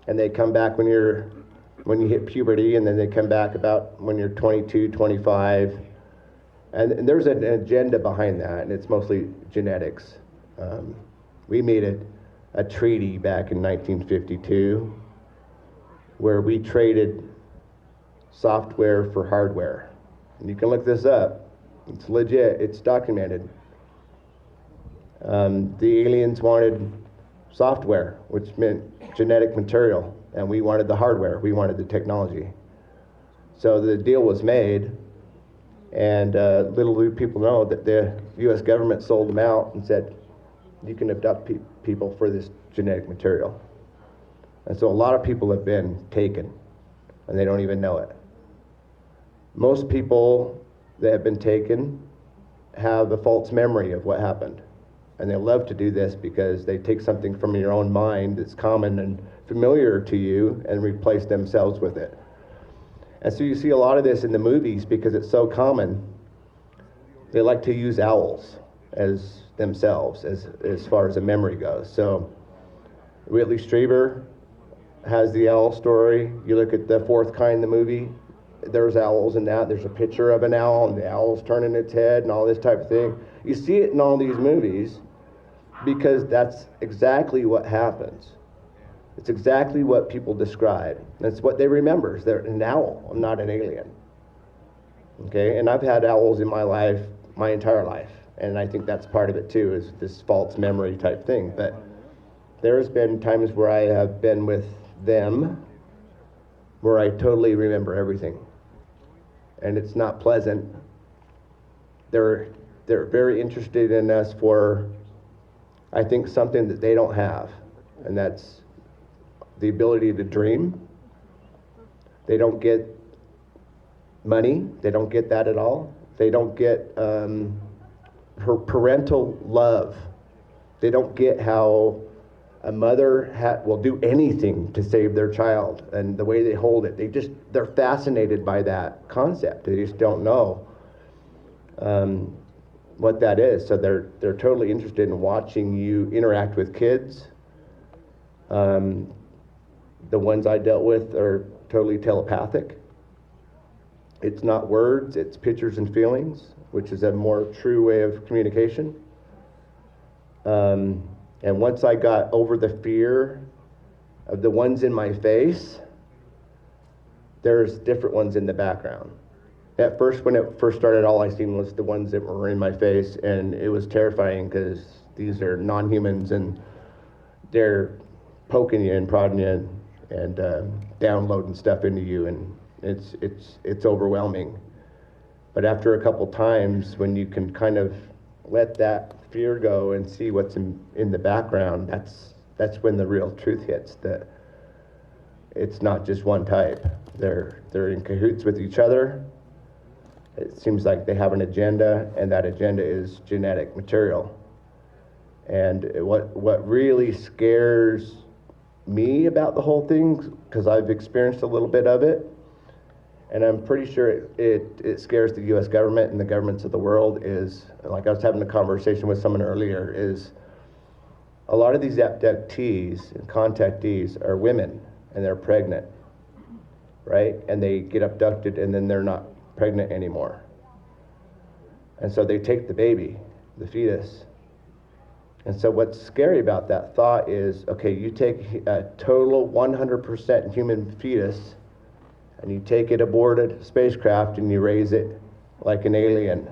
and they come back when you hit puberty, and then they come back about when you're 22, 25. And there's an agenda behind that, and it's mostly genetics. We made a treaty back in 1952 where we traded software for hardware. And you can look this up. It's legit. It's documented. The aliens wanted software, which meant genetic material, and we wanted the hardware. We wanted the technology. So the deal was made, and little do people know that the U.S. government sold them out and said, you can abduct people for this genetic material. And so a lot of people have been taken, and they don't even know it. Most people that have been taken have a false memory of what happened. And they love to do this because they take something from your own mind that's common and familiar to you and replace themselves with it. And so you see a lot of this in the movies because it's so common. They like to use owls as themselves as far as a memory goes. So Whitley Strieber has the owl story. You look at The Fourth Kind, the movie, there's owls in that. There's a picture of an owl, and the owl's turning its head and all this type of thing. You see it in all these movies because that's exactly what happens. It's exactly what people describe. That's what they remember. They're an owl. I'm not an alien. Okay, and I've had owls in my life, my entire life, and I think that's part of it too, is this false memory type thing. But there's been times where I have been with them where I totally remember everything, and it's not pleasant. They're very interested in us for, I think, something that they don't have, and that's the ability to dream. They don't get money. They don't get that at all. They don't get parental love. They don't get how a mother will do anything to save their child, and the way they hold it. They're fascinated by that concept. They just don't know what that is. So they're totally interested in watching you interact with kids. The ones I dealt with are totally telepathic. It's not words, it's pictures and feelings, which is a more true way of communication. And once I got over the fear of the ones in my face, there's different ones in the background. At first, when it first started, all I seen was the ones that were in my face, and it was terrifying because these are non-humans and they're poking you and prodding you and downloading stuff into you, and it's overwhelming. But after a couple times, when you can kind of let that fear go and see what's in the background, that's when the real truth hits, that it's not just one type. They're in cahoots with each other. It seems like they have an agenda, and that agenda is genetic material. And what really scares me about the whole thing, because I've experienced a little bit of it, and I'm pretty sure it scares the U.S. government and the governments of the world, is, like I was having a conversation with someone earlier, is a lot of these abductees and contactees are women, and they're pregnant, right? And they get abducted, and then they're not pregnant anymore. And so they take the baby, the fetus. And so what's scary about that thought is, okay, you take a total 100% human fetus, and you take it aboard a spacecraft and you raise it like an alien.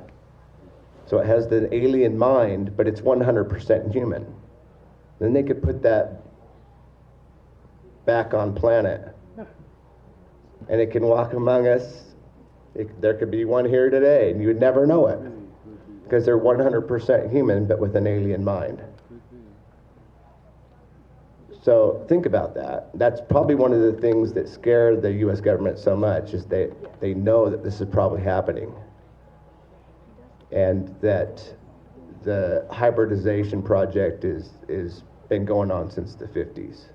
So it has the alien mind, but it's 100% human. Then they could put that back on planet, and it can walk among us. There could be one here today, and you would never know it, because they're 100% human, but with an alien mind. So think about that. That's probably one of the things that scare the U.S. government so much, is they know that this is probably happening, and that the hybridization project is been going on since the 50s.